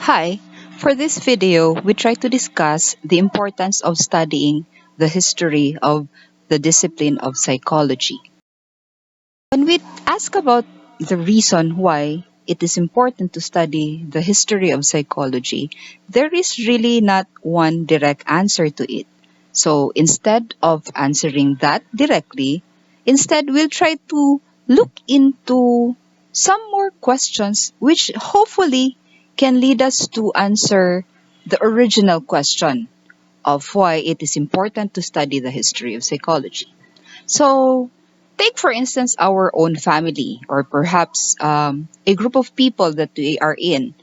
Hi, for this video, we try to discuss the importance of studying the history of the discipline of psychology. When we ask about the reason why it is important to study the history of psychology, there is really not one direct answer to it. So instead of answering that directly, instead we'll try to look into some more questions which hopefully can lead us to answer the original question of why it is important to study the history of psychology. So, take for instance our own family or perhaps a group of people that we are in.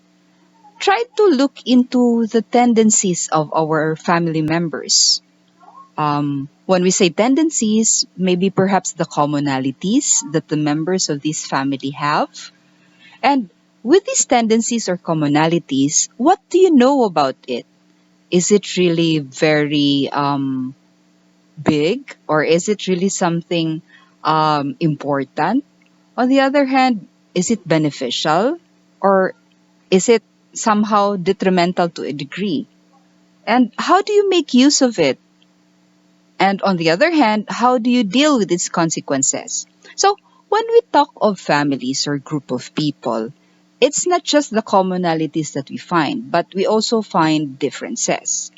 Try to look into the tendencies of our family members. When we say tendencies, maybe perhaps the commonalities that the members of this family have. And with these tendencies or commonalities, what do you know about it? Is it really very big, or is it really something important? On the other hand, is it beneficial, or is it somehow detrimental to a degree? And how do you make use of it? And on the other hand, how do you deal with its consequences? So, when we talk of families or group of people, it's not just the commonalities that we find, but we also find differences.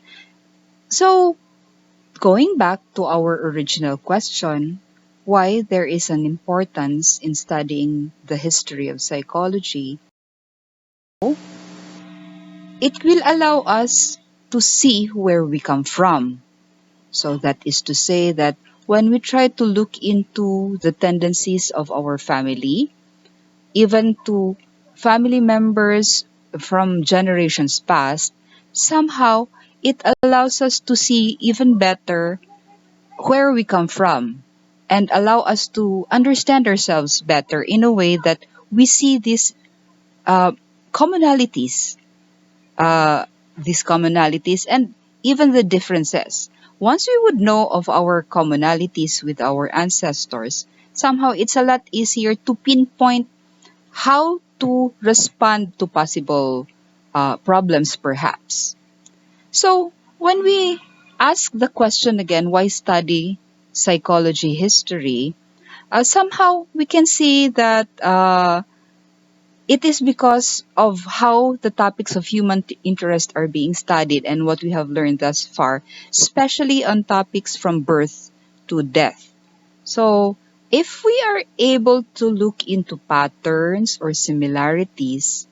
So, going back to our original question, why there is an importance in studying the history of psychology, it will allow us to see where we come from. So that is to say that when we try to look into the tendencies of our family, even to family members from generations past, somehow it allows us to see even better where we come from and allow us to understand ourselves better in a way that we see uh, commonalities, uh, these commonalities and even the differences. Once we would know of our commonalities with our ancestors, somehow it's a lot easier to pinpoint how to respond to possible problems, perhaps. So, when we ask the question again, why study psychology history? Somehow we can see that it is because of how the topics of human interest are being studied and what we have learned thus far, especially on topics from birth to death. So, if we are able to look into patterns or similarities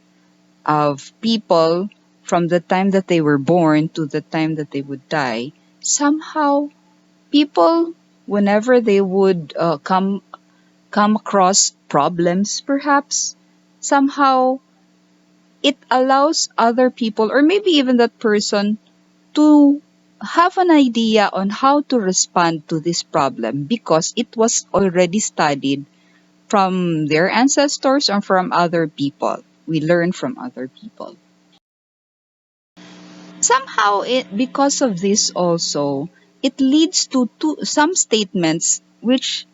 of people from the time that they were born to the time that they would die, somehow people, whenever they would come across problems, perhaps somehow it allows other people or maybe even that person to have an idea on how to respond to this problem because it was already studied from their ancestors or from other people. We learn from other people. Somehow, because of this also, it leads to some statements which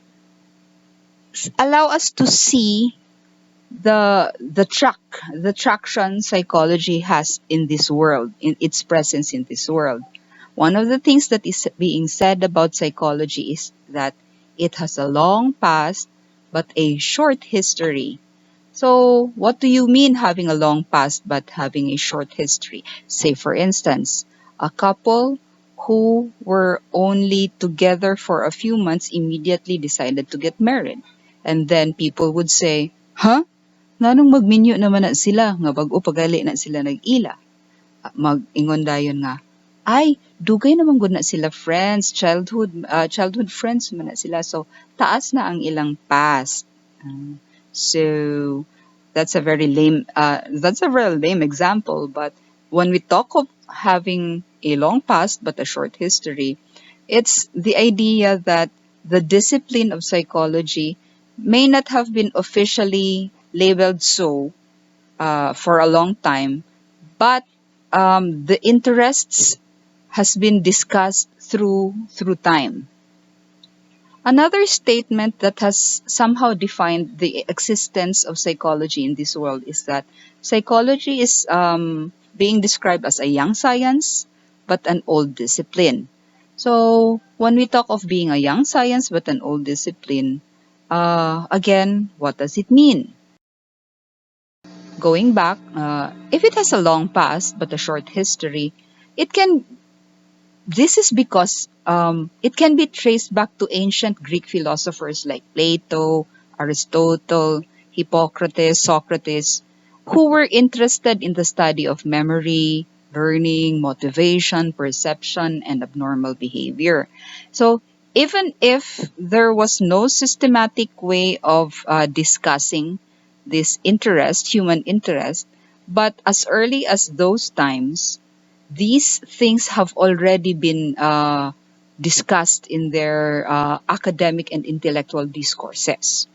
allow us to see the traction psychology has in this world, in its presence in this world. One of the things that is being said about psychology is that it has a long past but a short history. So, what do you mean having a long past but having a short history? Say, for instance, a couple who were only together for a few months immediately decided to get married. And then people would say, huh? Nganong magminyo naman na sila, nga bag-o pagali na sila nag-ila. Mag-ingon dayon nga, ay, dugay naman gud na sila friends, childhood friends man na sila. So, taas na ang ilang past. So that's a very lame example, but when we talk of having a long past but a short history, it's the idea that the discipline of psychology may not have been officially labeled so for a long time, but the interests has been discussed through time. Another statement that has somehow defined the existence of psychology in this world is that psychology is being described as a young science but an old discipline. So when we talk of being a young science but an old discipline, again, what does it mean? Going back, if it has a long past but a short history, it can this is because it can be traced back to ancient Greek philosophers like Plato, Aristotle, Hippocrates, Socrates, who were interested in the study of memory, learning, motivation, perception, and abnormal behavior. So, even if there was no systematic way of discussing this interest, human interest, but as early as those times, these things have already been discussed in their academic and intellectual discourses.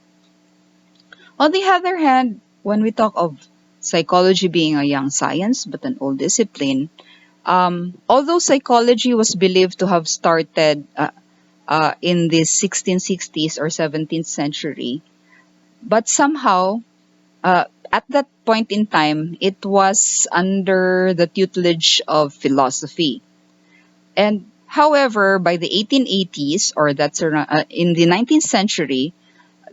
On the other hand, when we talk of psychology being a young science but an old discipline, although psychology was believed to have started in the 1660s or 17th century, but somehow at that point in time, it was under the tutelage of philosophy. And however, by the 1880s, or in the 19th century,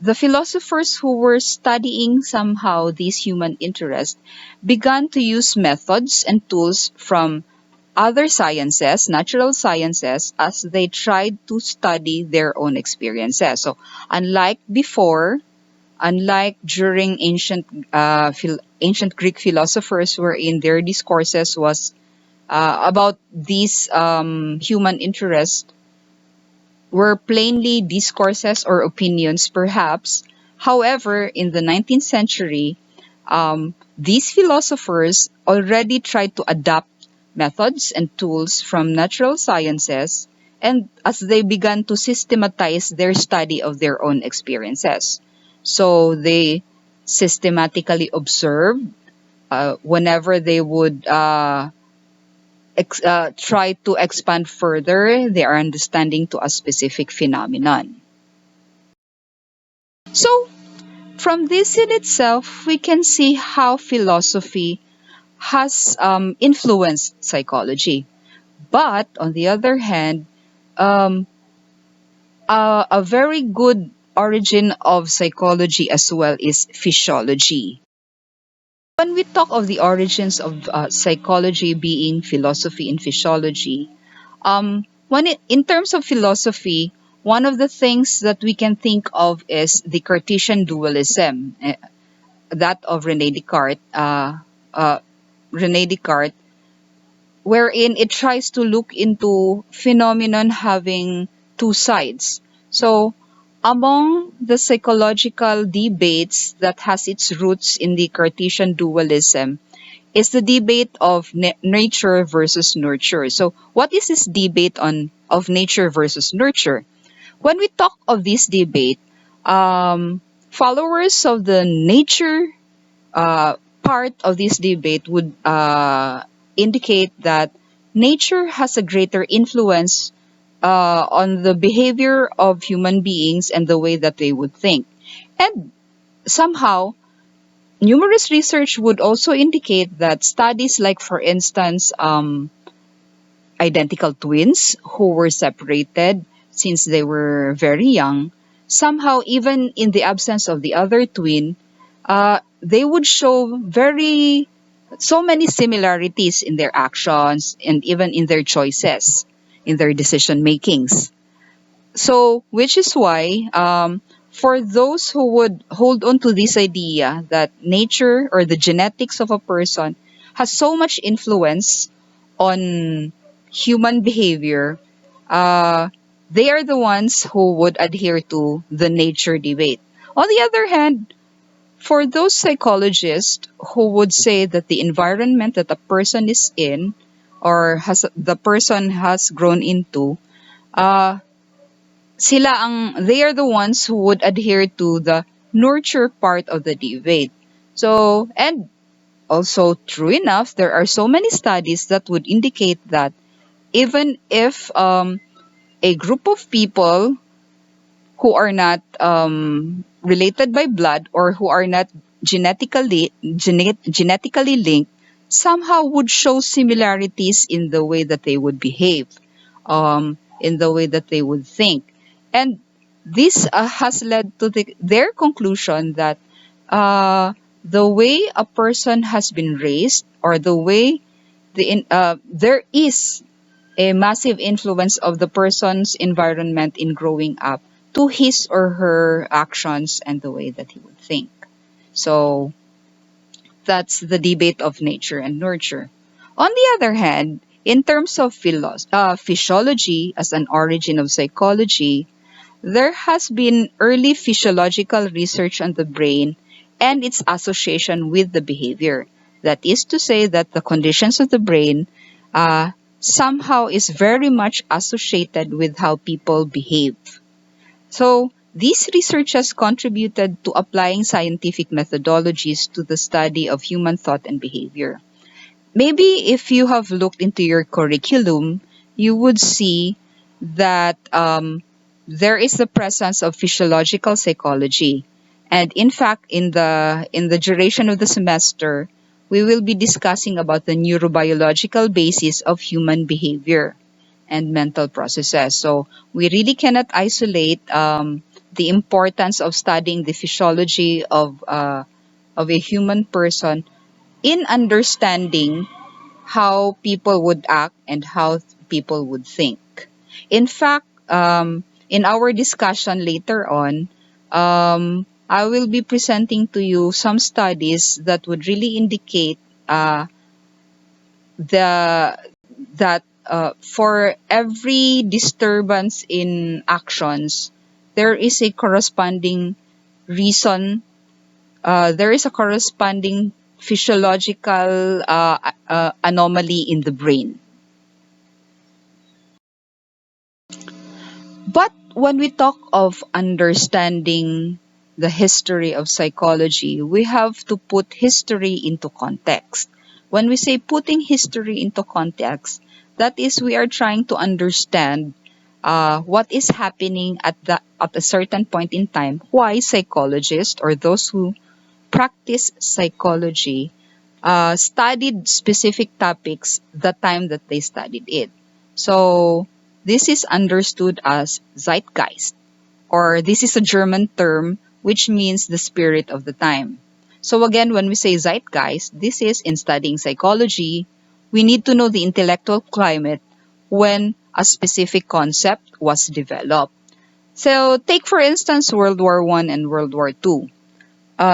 the philosophers who were studying somehow these human interests began to use methods and tools from other sciences, natural sciences, as they tried to study their own experiences. So, unlike before, unlike during ancient Greek philosophers, wherein their discourses was about these human interests were plainly discourses or opinions, perhaps. However, in the 19th century, these philosophers already tried to adapt methods and tools from natural sciences, and as they began to systematize their study of their own experiences. So they systematically observed whenever they would try to expand further their understanding to a specific phenomenon. So, from this in itself, we can see how philosophy has influenced psychology. But on the other hand, um, a very good origin of psychology as well is physiology. When we talk of the origins of psychology being philosophy and physiology, in terms of philosophy, one of the things that we can think of is the Cartesian dualism, that of Rene Descartes, wherein it tries to look into phenomenon having two sides. So, among the psychological debates that has its roots in the Cartesian dualism is the debate of nature versus nurture. So, what is this debate on of nature versus nurture? When we talk of this debate, followers of the nature part of this debate would indicate that nature has a greater influence on the behavior of human beings and the way that they would think. And somehow, numerous research would also indicate that studies like, for instance, identical twins who were separated since they were very young, somehow, even in the absence of the other twin, they would show so many similarities in their actions and even in their choices, in their decision makings. So, which is why, for those who would hold on to this idea that nature or the genetics of a person has so much influence on human behavior, uh, they are the ones who would adhere to the nature debate. On the other hand, for those psychologists who would say that the environment that a person is in or the person has grown into, uh, they are the ones who would adhere to the nurture part of the debate. So, and also true enough, there are so many studies that would indicate that even if a group of people who are not related by blood or who are not genetically linked, somehow would show similarities in the way that they would behave, in the way that they would think. And this has led to their conclusion that the way a person has been raised, or the way there is a massive influence of the person's environment in growing up to his or her actions and the way that he would think. So that's the debate of nature and nurture. On the other hand, in terms of physiology as an origin of psychology, there has been early physiological research on the brain and its association with the behavior. That is to say that the conditions of the brain somehow is very much associated with how people behave. So, these research has contributed to applying scientific methodologies to the study of human thought and behavior. Maybe if you have looked into your curriculum, you would see that there is the presence of physiological psychology. And in fact, in the duration of the semester, we will be discussing about the neurobiological basis of human behavior and mental processes. So we really cannot isolate the importance of studying the physiology of a human person in understanding how people would act and how people would think. In fact, in our discussion later on, I will be presenting to you some studies that would really indicate the that for every disturbance in actions, there is a corresponding reason. There is a corresponding physiological anomaly in the brain. But when we talk of understanding the history of psychology, we have to put history into context. When we say putting history into context, that is, we are trying to understand what is happening at a certain point in time, why psychologists or those who practice psychology studied specific topics the time that they studied it. So this is understood as Zeitgeist, or this is a German term which means the spirit of the time. So again, when we say Zeitgeist, this is in studying psychology, we need to know the intellectual climate when a specific concept was developed. So take for instance World War One and World War Two.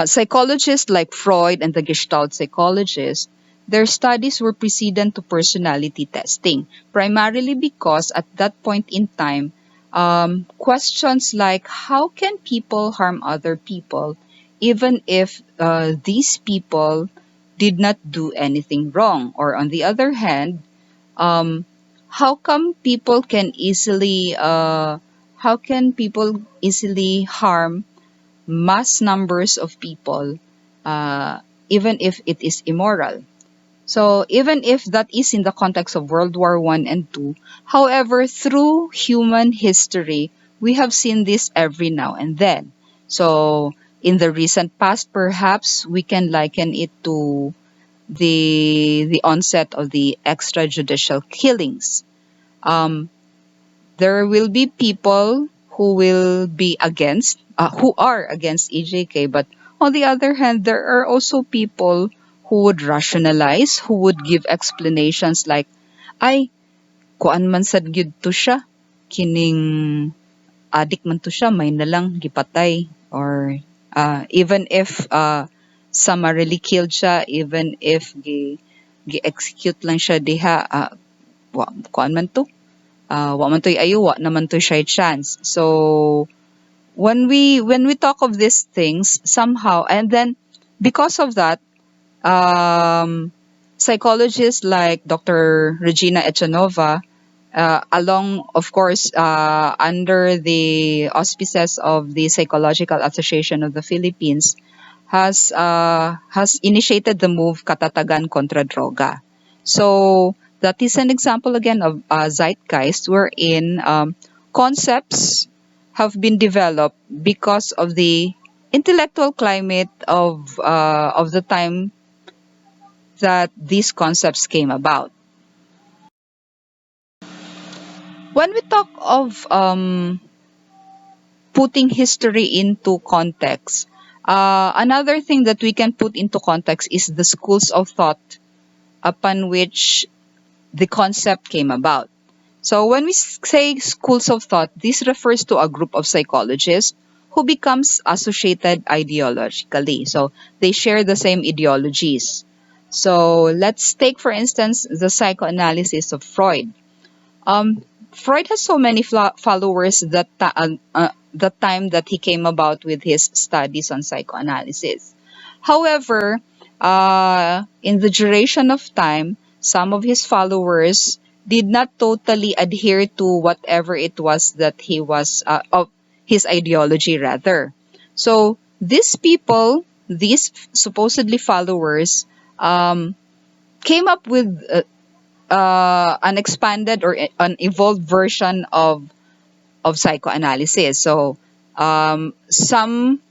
Psychologists like Freud and the Gestalt psychologists, their studies were precedent to personality testing, primarily because at that point in time, questions like how can people harm other people, even if these people did not do anything wrong? Or on the other hand, um, how come people can easily harm mass numbers of people, uh, even if it is immoral. So even if that is in the context of World War One and Two, however, through human history, we have seen this every now and then. So in the recent past, perhaps we can liken it to the onset of the extrajudicial killings. Um, there will be people who are against EJK, but on the other hand, there are also people who would rationalize, who would give explanations like, ay, kuan man sad gyud to siya, kining adik man to siya, may nalang gipatay, or even if summarily killed siya, even if gi-execute lang siya diha, kuan man to, wa man to'y ayo, wa naman to siya chance. So when we talk of these things somehow, and then because of that, um, psychologists like Dr. Regina Echanova, along of course under the auspices of the Psychological Association of the Philippines, has initiated the move Katatagan kontra Droga. So that is an example again of zeitgeist, wherein concepts have been developed because of the intellectual climate of the time that these concepts came about. When we talk of putting history into context, another thing that we can put into context is the schools of thought upon which the concept came about. So when we say schools of thought, this refers to a group of psychologists who becomes associated ideologically. So they share the same ideologies. So let's take, for instance, the psychoanalysis of Freud. Um, Freud has so many followers that the time that he came about with his studies on psychoanalysis. However, in the duration of time, some of his followers did not totally adhere to whatever it was that he was of his ideology rather. So these people, these supposedly followers, um, came up with an expanded or an evolved version of psychoanalysis. So some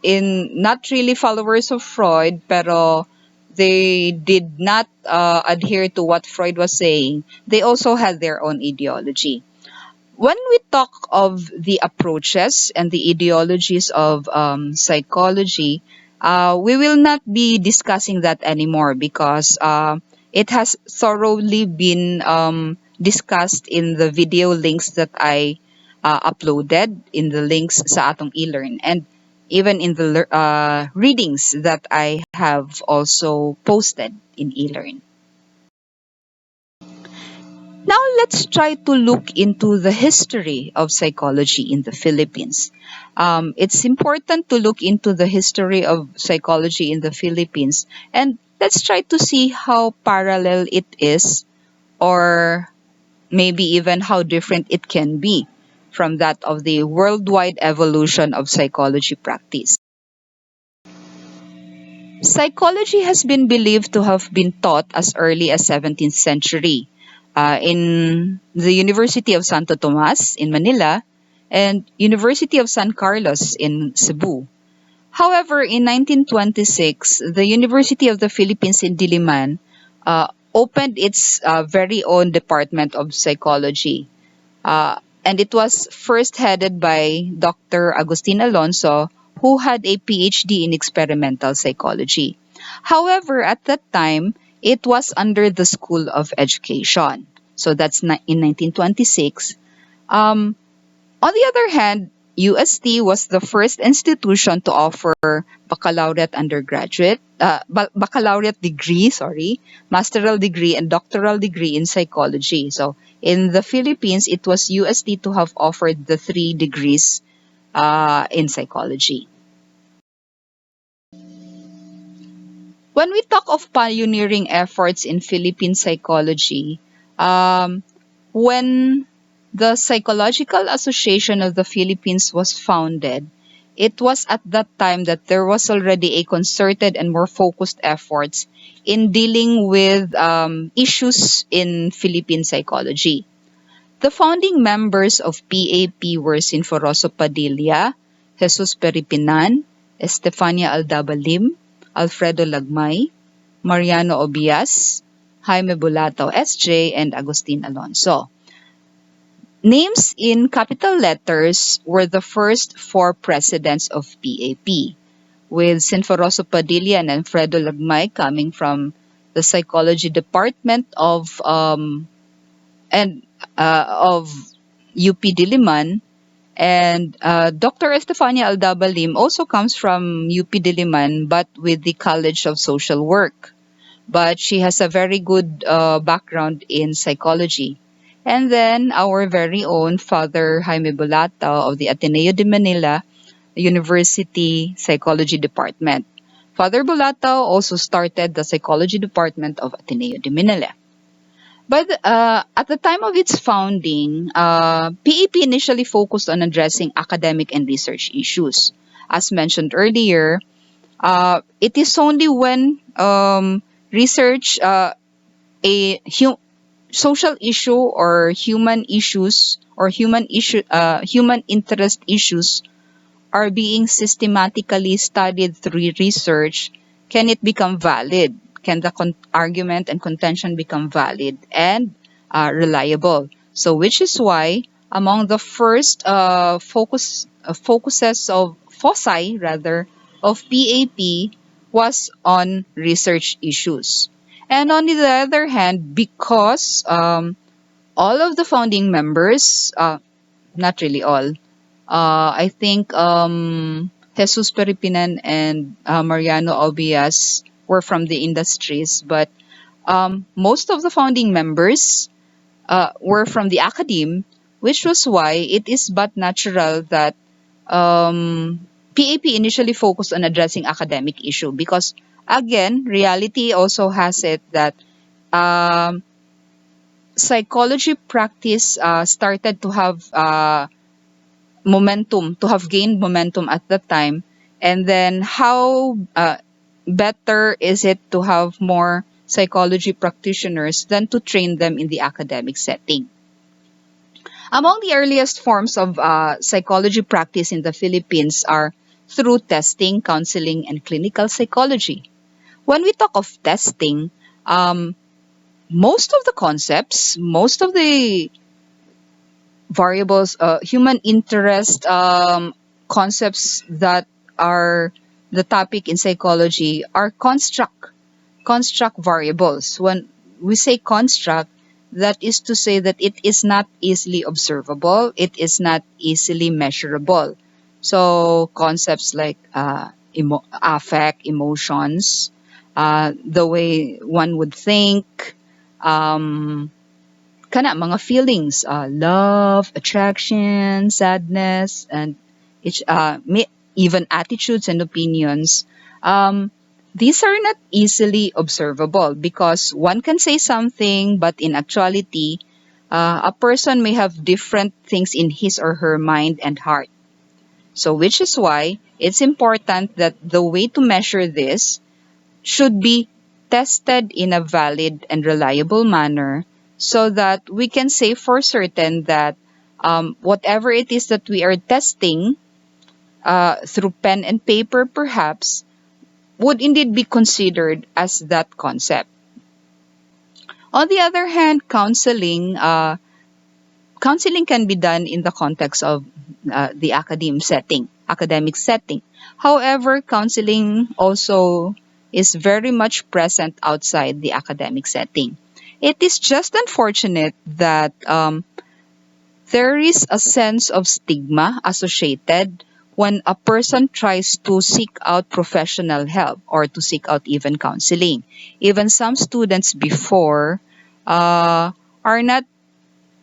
in not really followers of Freud, pero they did not adhere to what Freud was saying. They also had their own ideology. When we talk of the approaches and the ideologies of psychology, we will not be discussing that anymore because it has thoroughly been discussed in the video links that I uploaded in the links sa atong e-learn and even in the readings that I have also posted in e-learn. Now let's try to look into the history of psychology in the Philippines. It's important to look into the history of psychology in the Philippines and let's try to see how parallel it is or maybe even how different it can be from that of the worldwide evolution of psychology practice. Psychology has been believed to have been taught as early as 17th century in the University of Santo Tomas in Manila and University of San Carlos in Cebu. However, in 1926, the University of the Philippines in Diliman opened its very own department of psychology. And it was first headed by Dr. Agustin Alonso, who had a PhD in experimental psychology. However, at that time, it was under the School of Education. So that's in 1926. On the other hand, UST was the first institution to offer baccalaureate degree, masteral degree and doctoral degree in psychology. So in the Philippines, it was UST to have offered the three degrees in psychology. When we talk of pioneering efforts in Philippine psychology, um, when the Psychological Association of the Philippines was founded, it was at that time that there was already a concerted and more focused efforts in dealing with issues in Philippine psychology. The founding members of PAP were Sinforoso Padilla, Jesus Peripinan, Estefania Aldabalim, Alfredo Lagmay, Mariano Obias, Jaime Bulatao SJ, and Agustin Alonso. Names in capital letters were the first four presidents of PAP, with Sinforoso Padilla and Alfredo Lagmay coming from the psychology department of UP Diliman, and Dr. Estefania Aldabalim also comes from UP Diliman, but with the College of Social Work. But she has a very good background in psychology. And then our very own Father Jaime Bulatao of the Ateneo de Manila University Psychology Department. Father Bulatao also started the psychology department of Ateneo de Manila. But at the time of its founding, PAP initially focused on addressing academic and research issues. As mentioned earlier, it is only when research social issue or human issues or human interest issues are being systematically studied through research can it become valid, can the argument and contention become valid and reliable. So, which is why among the first focuses of foci rather of PAP was on research issues. And on the other hand, because all of the founding members, not really all, I think Jesus Peripinan and Mariano Obias were from the industries, but most of the founding members were from the academe, which was why it is but natural that PAP initially focused on addressing academic issue because, again, reality also has it that um, psychology practice started to have momentum, to have gained momentum at that time. And then how better is it to have more psychology practitioners than to train them in the academic setting? Among the earliest forms of psychology practice in the Philippines are through testing, counseling, and clinical psychology. When we talk of testing, um, most of the concepts, most of the variables, human interest concepts that are the topic in psychology are construct variables. When we say construct, that is to say that it is not easily observable, it is not easily measurable. So concepts like affect, emotions, the way one would think, um, mga feelings, love, attraction, sadness, and even attitudes and opinions. These are not easily observable because one can say something, but in actuality, a person may have different things in his or her mind and heart. So, which is why it's important that the way to measure this should be tested in a valid and reliable manner so that we can say for certain that whatever it is that we are testing through pen and paper perhaps would indeed be considered as that concept. On the other hand, counseling can be done in the context of the academic setting. However, counseling also is very much present outside the academic setting. It is just unfortunate that there is a sense of stigma associated when a person tries to seek out professional help or to seek out even counseling. Even some students before are not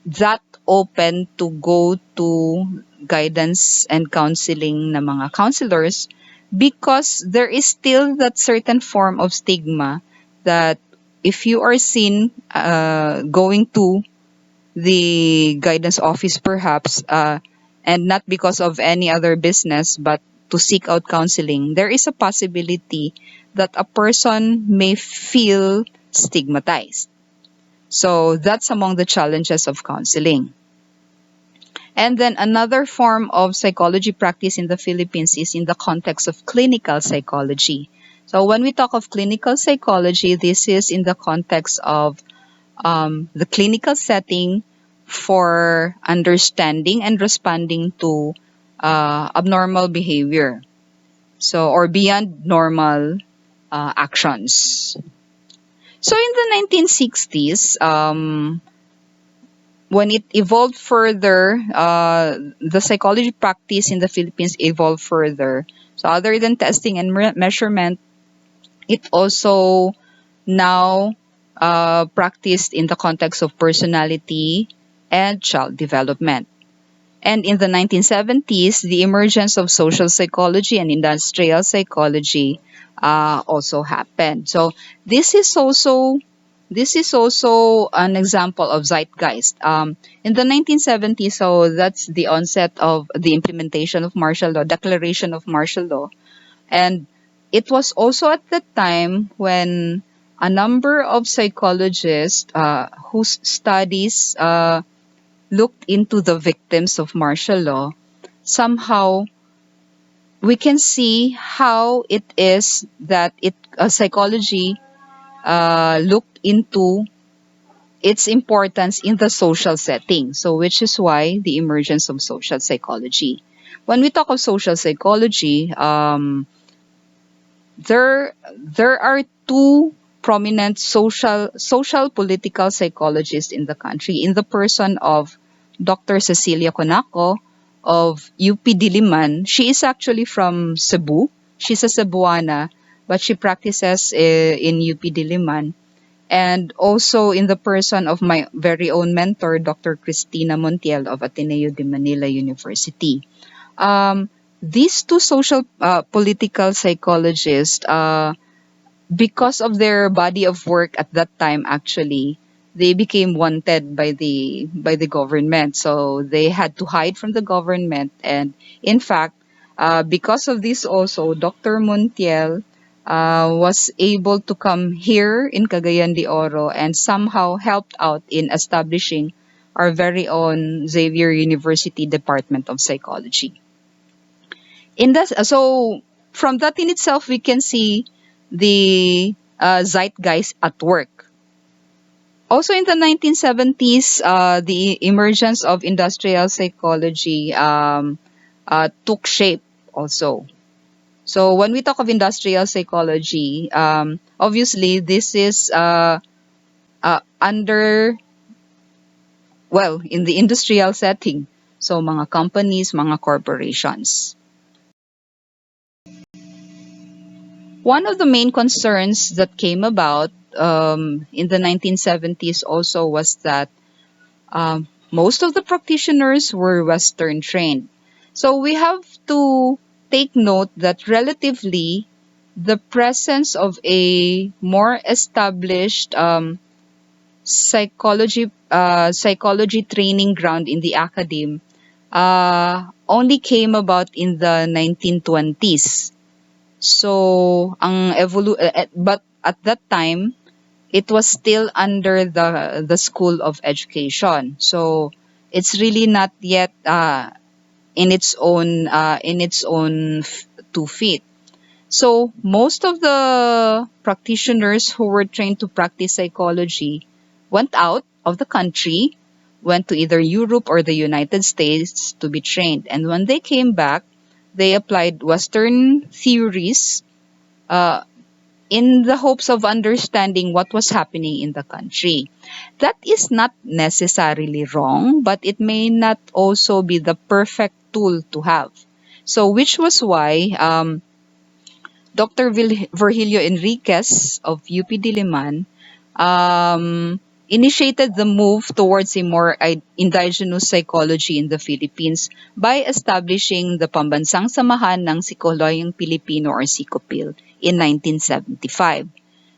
that open to go to guidance and counseling na mga counselors because there is still that certain form of stigma that if you are seen going to the guidance office perhaps and not because of any other business but to seek out counseling, there is a possibility that a person may feel stigmatized. So that's among the challenges of counseling. And then another form of psychology practice in the Philippines is in the context of clinical psychology. So when we talk of clinical psychology, this is in the context of the clinical setting for understanding and responding to abnormal behavior. So, or beyond normal actions. So in the 1960s, when it evolved further, the psychology practice in the Philippines evolved further. So other than testing and measurement, it also now practiced in the context of personality and child development. And in the 1970s, the emergence of social psychology and industrial psychology also happened. So this is also an example of zeitgeist. In the 1970s, so that's the onset of the implementation of martial law, declaration of martial law. And it was also at the time when a number of psychologists whose studies looked into the victims of martial law, somehow we can see how it is that psychology looked into its importance in the social setting. So, which is why the emergence of social psychology. When we talk of social psychology, there are two prominent social political psychologists in the country in the person of Dr. Cecilia Conaco of UP Diliman. She is actually from Cebu. She's a Cebuana, but she practices in UP Diliman. And also in the person of my very own mentor, Dr. Cristina Montiel of Ateneo de Manila University. Um, these two social political psychologists, because of their body of work at that time, actually, they became wanted by the government. So they had to hide from the government. And in fact, because of this also, Dr. Montiel was able to come here in Cagayan de Oro and somehow helped out in establishing our very own Xavier University Department of Psychology. In that, so from that in itself, we can see the zeitgeist at work. Also in the 1970s, the emergence of industrial psychology took shape also. So when we talk of industrial psychology, obviously this is under, well, in the industrial setting. So mga companies, mga corporations. One of the main concerns that came about in the 1970s also was that most of the practitioners were Western trained. So we have to take note that relatively the presence of a more established psychology training ground in the academe only came about in the 1920s. So, but at that time, it was still under the School of Education. So, it's really not yet in its own 2 feet. So, most of the practitioners who were trained to practice psychology went out of the country, went to either Europe or the United States to be trained. And when they came back, they applied Western theories uh, in the hopes of understanding what was happening in the country. That is not necessarily wrong, but it may not also be the perfect tool to have. So, which was why Dr. Virgilio Enriquez of UP Diliman initiated the move towards a more indigenous psychology in the Philippines by establishing the Pambansang Samahan ng Psikolohiyang Pilipino or Psychopil in 1975.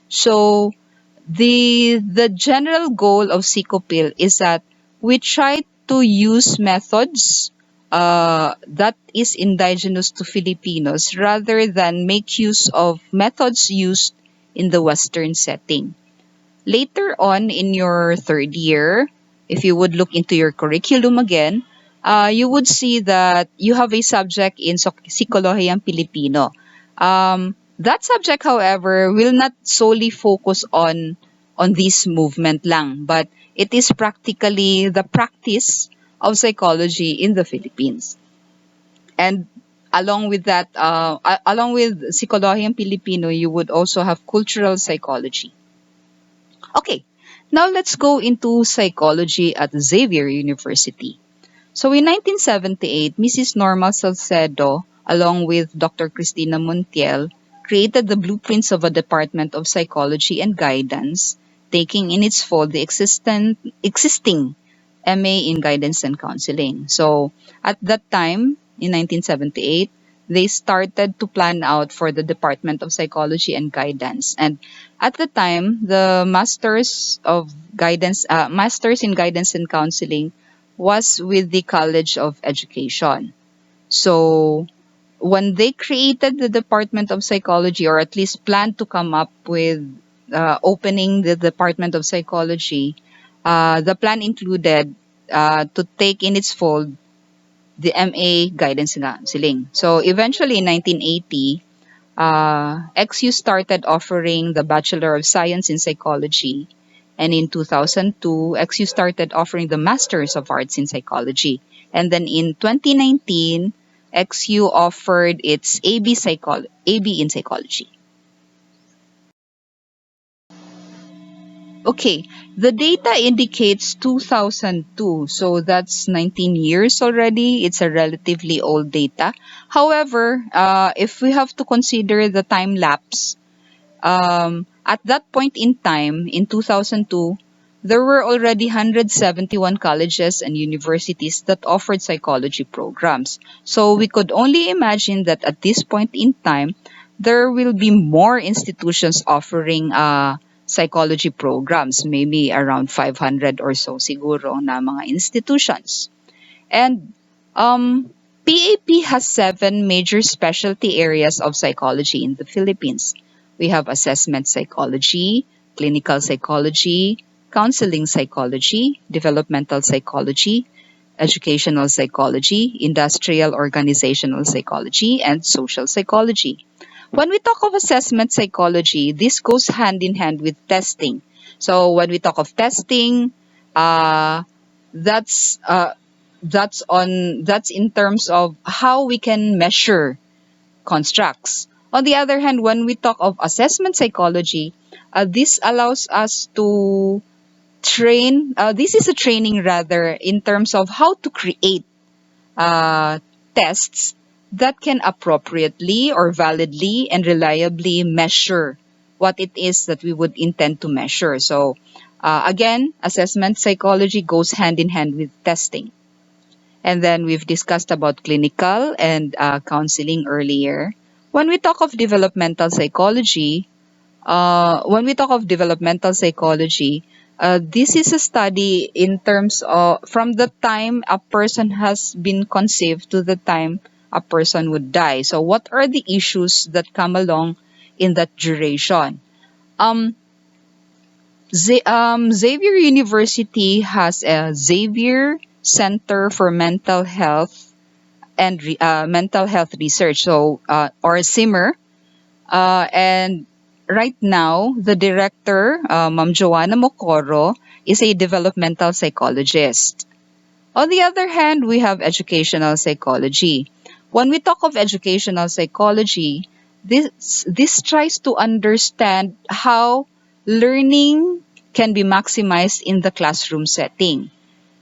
So the general goal of Psychopil is that we try to use methods that is indigenous to Filipinos rather than make use of methods used in the Western setting. Later on in your third year, if you would look into your curriculum again, you would see that you have a subject in Psikolohiyang Pilipino. That subject, however, will not solely focus on this movement lang, but it is practically the practice of psychology in the Philippines. And along with that, along with Psikolohiyang Pilipino, you would also have cultural psychology. Okay, now let's go into psychology at Xavier University. So in 1978, Mrs. Norma Salcedo, along with Dr. Cristina Montiel, created the blueprints of a Department of Psychology and Guidance, taking in its fold the existing MA in Guidance and Counseling. So at that time, in 1978, they started to plan out for the Department of Psychology and Guidance. And at the time, the Masters in Guidance and Counseling was with the College of Education. So when they created the Department of Psychology, or at least planned to come up with opening the Department of Psychology, the plan included to take in its fold the MA Guidance and Counseling. So eventually in 1980, XU started offering the Bachelor of Science in Psychology. And in 2002, XU started offering the Masters of Arts in Psychology. And then in 2019, XU offered its AB in Psychology. Okay, the data indicates 2002, so that's 19 years already. It's a relatively old data. However, if we have to consider the time lapse, at that point in time, in 2002, there were already 171 colleges and universities that offered psychology programs. So we could only imagine that at this point in time, there will be more institutions offering psychology programs, maybe around 500 or so siguro na mga institutions. And PAP has 7 major specialty areas of psychology in the Philippines. We have assessment psychology, clinical psychology, counseling psychology, developmental psychology, educational psychology, industrial organizational psychology, and social psychology. When we talk of assessment psychology, this goes hand in hand with testing. So when we talk of testing, uh, that's uh, that's in terms of how we can measure constructs. On the other hand, when we talk of assessment psychology, this allows us to train. This is a training rather in terms of how to create uh, tests that can appropriately or validly and reliably measure what it is that we would intend to measure. So, again, assessment psychology goes hand in hand with testing. And then we've discussed about clinical and counseling earlier. When we talk of developmental psychology, this is a study in terms of from the time a person has been conceived to the time a person would die. So, what are the issues that come along in that duration? Um, Xavier University has a Xavier Center for Mental Health and Mental Health Research, so or SIMR. And right now, the director, Ma'am Joanna Mocoro, is a developmental psychologist. On the other hand, we have educational psychology. When we talk of educational psychology, this tries to understand how learning can be maximized in the classroom setting.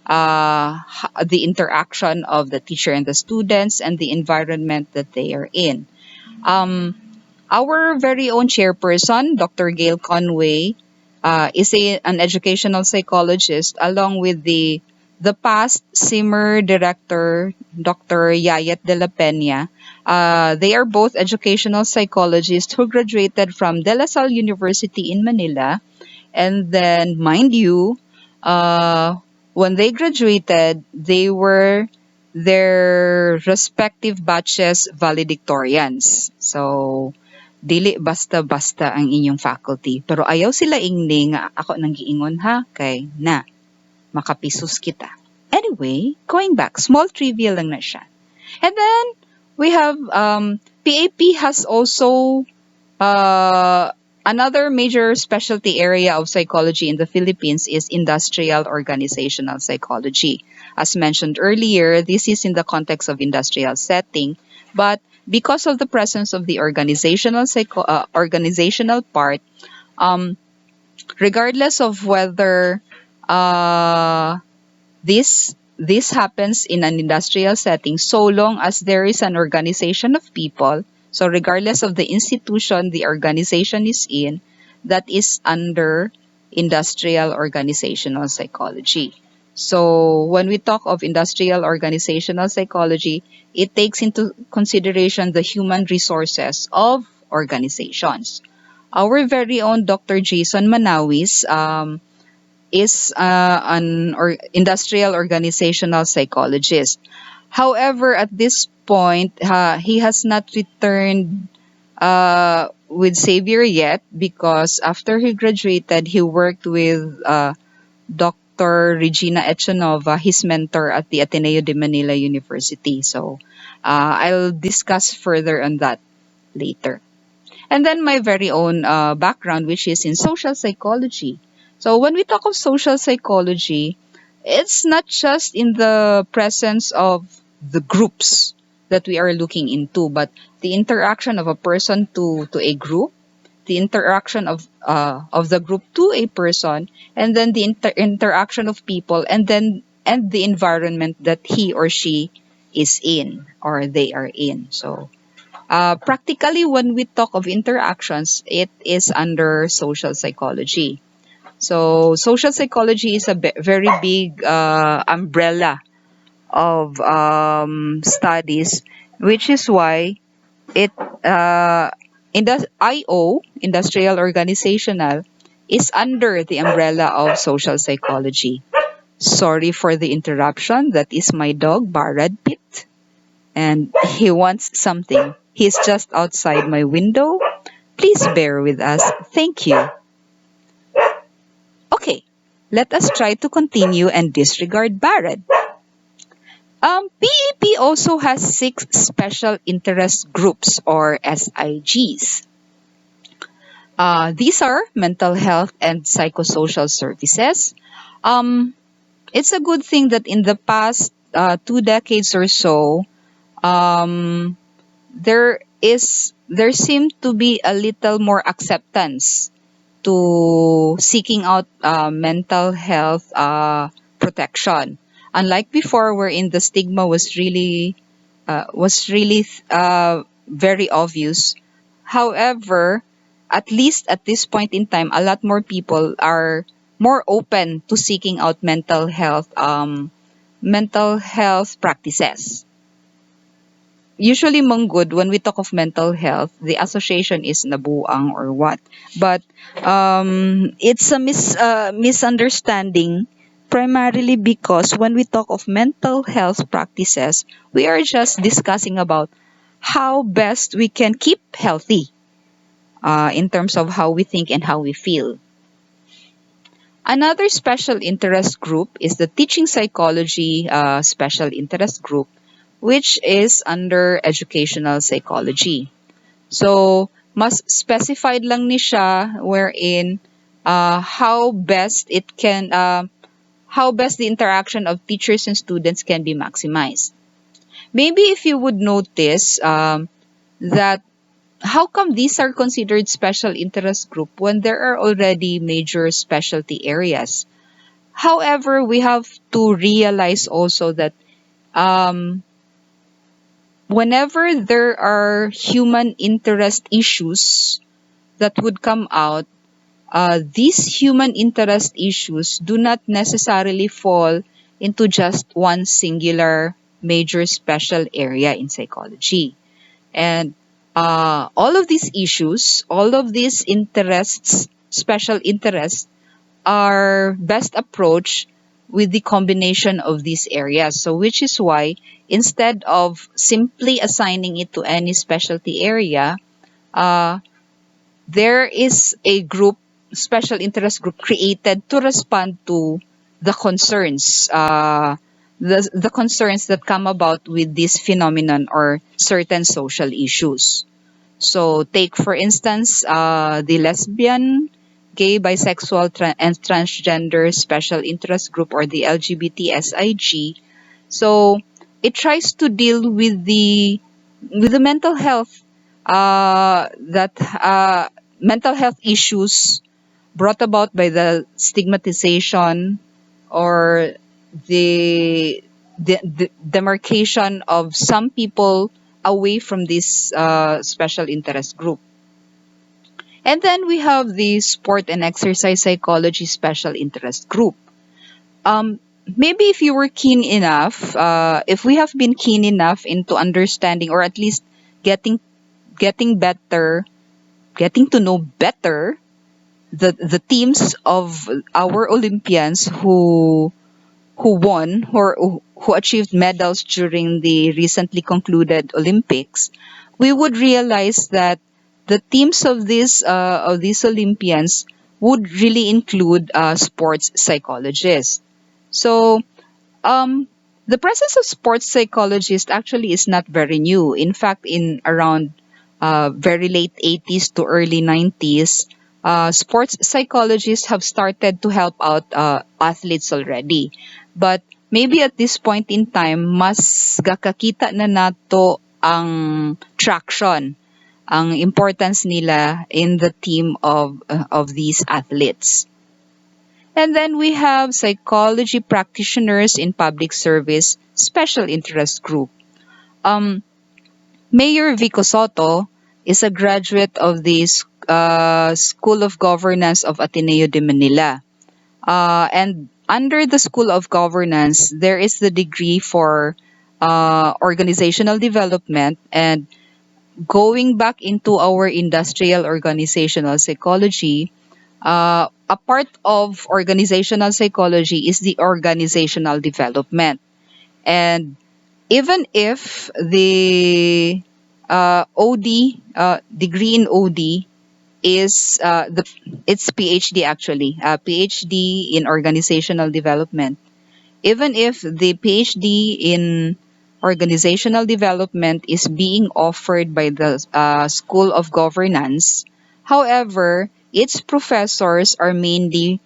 The interaction of the teacher and the students and the environment that they are in. Um, our very own chairperson, Dr. Gail Conway, is an educational psychologist, along with the past SIMR director, Dr. Yayat de la Peña. They are both educational psychologists who graduated from De La Salle University in Manila. And then, mind you, uh, when they graduated, they were their respective batches valedictorians. So, dili basta-basta ang inyong faculty. Pero ayaw sila ingning nga ako nang giingon ha, kay na, makapisos kita. Anyway, going back, small trivia lang na siya. And then, we have, PAP has also another major specialty area of psychology in the Philippines is industrial organizational psychology. As mentioned earlier, this is in the context of industrial setting, but because of the presence of the organizational part, um, regardless of whether this happens in an industrial setting, so long as there is an organization of people, so regardless of the institution the organization is in, that is under industrial organizational psychology. So when we talk of industrial organizational psychology, it takes into consideration the human resources of organizations. Our very own Dr. Jason Manawis is an industrial organizational psychologist. However, at this point, he has not returned with Xavier yet because after he graduated, he worked with Dr. Regina Echanova, his mentor at the Ateneo de Manila University. So I'll discuss further on that later. And then my very own background, which is in social psychology. So when we talk of social psychology, it's not just in the presence of the groups that we are looking into, but the interaction of a person to a group, the interaction of the group to a person, and then the interaction of people, and the environment that he or she is in or they are in. So practically, when we talk of interactions, it is under social psychology. So social psychology is a very big umbrella of studies, which is why it in the IO, industrial organizational, is under the umbrella of social psychology. Sorry for the interruption. That is my dog, Barad Pit, and he wants something. He's just outside my window. Please bear with us. Thank you. Okay, let us try to continue and disregard Barad. PEP also has 6 special interest groups or SIGs. These are mental health and psychosocial services. Um, it's a good thing that in the past 2 decades or so, um, there seemed to be a little more acceptance to seeking out mental health protection. Unlike before, wherein the stigma was really very obvious. However, at least at this point in time, a lot more people are more open to seeking out mental health practices. Usually, Manggod, when we talk of mental health, the association is nabuang or what. But it's a misunderstanding, primarily because when we talk of mental health practices, we are just discussing about how best we can keep healthy in terms of how we think and how we feel. Another special interest group is the teaching psychology special interest group, which is under educational psychology. So, mas specified lang ni siya wherein how best the interaction of teachers and students can be maximized. Maybe if you would notice that how come these are considered special interest group when there are already major specialty areas? However, we have to realize also that um, whenever there are human interest issues that would come out, these human interest issues do not necessarily fall into just one singular major special area in psychology. And all of these issues, all of these interests, special interests, are best approached with the combination of these areas. So, which is why instead of simply assigning it to any specialty area, uh, there is a group, special interest group created to respond to the concerns, the concerns that come about with this phenomenon or certain social issues. So, take for instance the lesbian, gay, bisexual, and transgender special interest group or the LGBTSIG. So, it tries to deal with the that mental health issues brought about by the stigmatization or the demarcation of some people away from this special interest group. And then we have the sport and exercise psychology special interest group. Maybe if you were keen enough, if we have been keen enough into understanding or at least getting getting better, getting to know better the teams of our Olympians who won or who achieved medals during the recently concluded Olympics, we would realize that the teams of these Olympians would really include sports psychologists. So the presence of sports psychologists actually is not very new. In fact, in around very late 80s to early 90s, sports psychologists have started to help out athletes already. But maybe at this point in time, mas gakakita na nato ang traction, ang importance nila in the team of these athletes. And then we have psychology practitioners in public service special interest group. Um, Mayor Vico Soto is a graduate of the School of Governance of Ateneo de Manila. And under the School of Governance, there is the degree for organizational development. And going back into our industrial organizational psychology, a part of organizational psychology is the organizational development. And even if the OD degree in OD is it's PhD actually, PhD in organizational development. Even if the PhD in organizational development is being offered by the School of Governance, however, its professors are mainly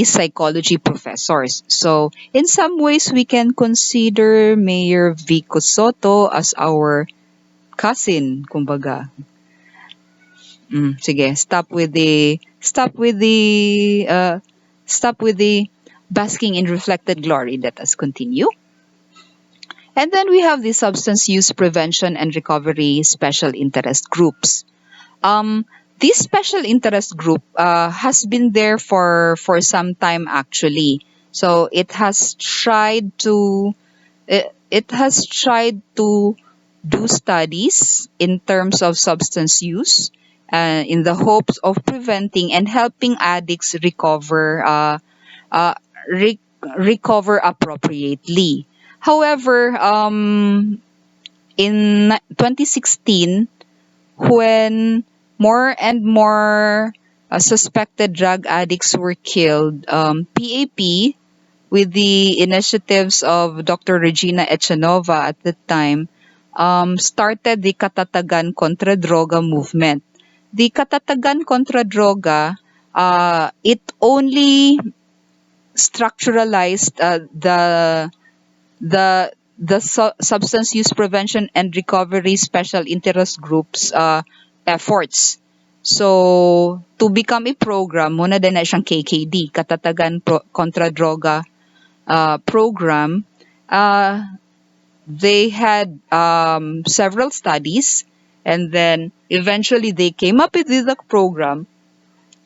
psychology professors. So, in some ways, we can consider Mayor Vico Soto as our cousin, kumbaga. Sige, stop with the basking in reflected glory. Let us continue. And then we have the substance use prevention and recovery special interest groups. This special interest group has been there for some time actually. So it has tried to do studies in terms of substance use in the hopes of preventing and helping addicts uh, re- recover appropriately. However, in 2016, when more and more suspected drug addicts were killed, PAP, with the initiatives of Dr. Regina Echanova at the time, started the Katatagan Contra Droga movement. The Katatagan Contra Droga, it only structuralized the substance use prevention and recovery special interest groups efforts. So to become a program, muna din na siyang KKD, Katatagan Contra Droga program. They had several studies, and then eventually they came up with the program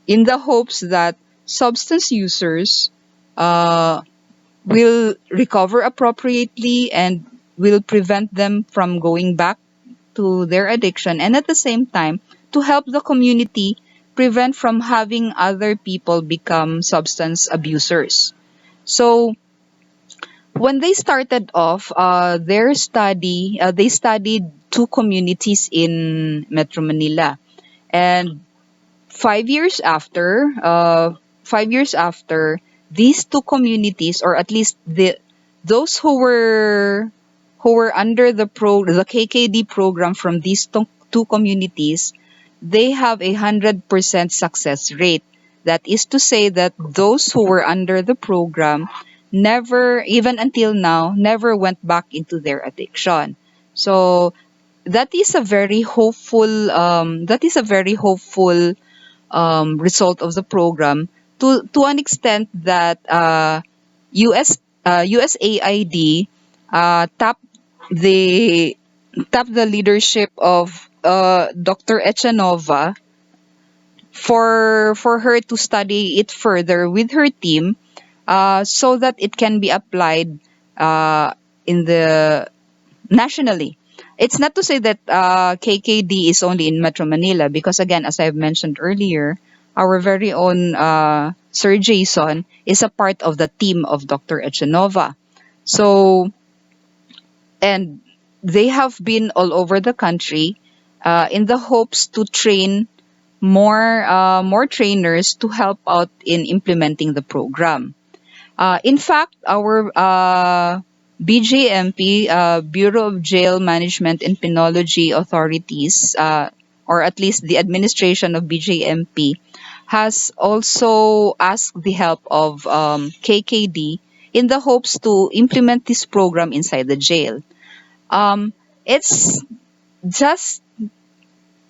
in the hopes that substance users will recover appropriately and will prevent them from going back to their addiction, and at the same time to help the community prevent from having other people become substance abusers. So when they started off they studied two communities in Metro Manila, and 5 years after these two communities, or at least those who were under the KKD program from these two communities, they have 100% success rate. That is to say that those who were under the program never, even until now, never went back into their addiction. So that is a very hopeful result of the program, to an extent that USAID tapped the leadership of Dr. Echanova for her to study it further with her team, so that it can be applied in the nationally. It's not to say that KKD is only in Metro Manila, because again, as I've mentioned earlier, our very own Sir Jason is a part of the team of Dr. Echanova. So, and they have been all over the country in the hopes to train more trainers to help out in implementing the program. In fact, our BJMP, Bureau of Jail Management and Penology Authorities, or at least the administration of BJMP, has also asked the help of KKD in the hopes to implement this program inside the jail. It's just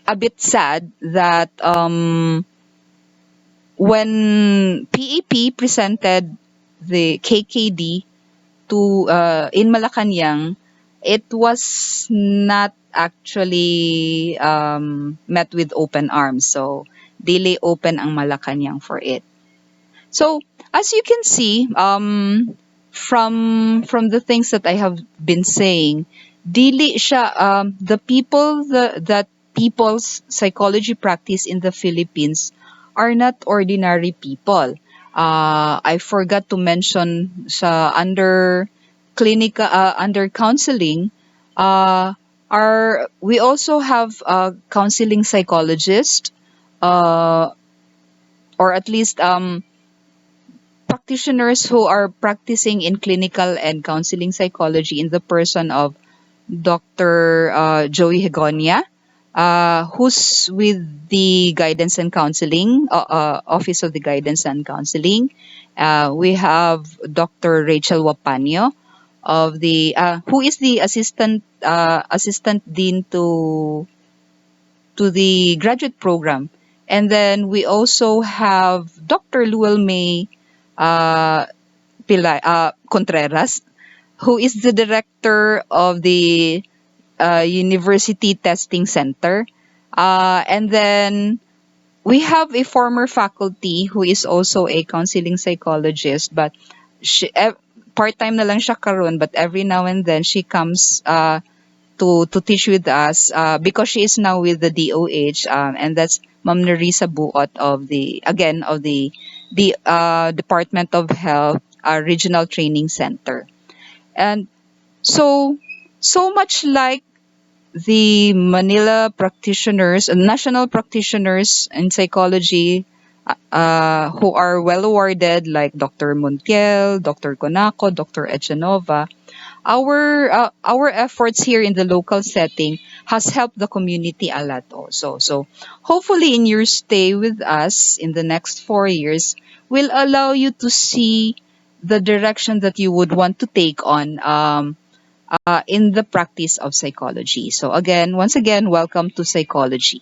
a bit sad that when PAP presented the KKD to in Malacanang, it was not actually met with open arms. So, dili open ang Malacanang for it. So, as you can see, from the things that I have been saying, dili siya the people that people's psychology practice in the Philippines are not ordinary people. I forgot to mention sa under counseling, we also have a counseling psychologist, uh, or at least practitioners who are practicing in clinical and counseling psychology in the person of Dr. Joey Hegonia, who's with the Guidance and Counseling, Office of the Guidance and Counseling. We have Dr. Rachel Wapanyo of the who is the assistant dean to the graduate program. And then we also have Dr. Luel May Contreras, who is the director of the University Testing Center. And then we have a former faculty who is also a counseling psychologist, but part-time na lang siya karon, but every now and then she comes to teach with us because she is now with the DOH, and that's Ma'am Nerissa Buot of the Department of Health Regional Training Center. And so much like the Manila practitioners, national practitioners in psychology, who are well awarded, like Dr. Montiel, Dr. Conaco, Dr. Echanova, our efforts here in the local setting has helped the community a lot also. So hopefully in your stay with us in the next 4 years will allow you to see the direction that you would want to take on in the practice of psychology. So again, once again, welcome to psychology.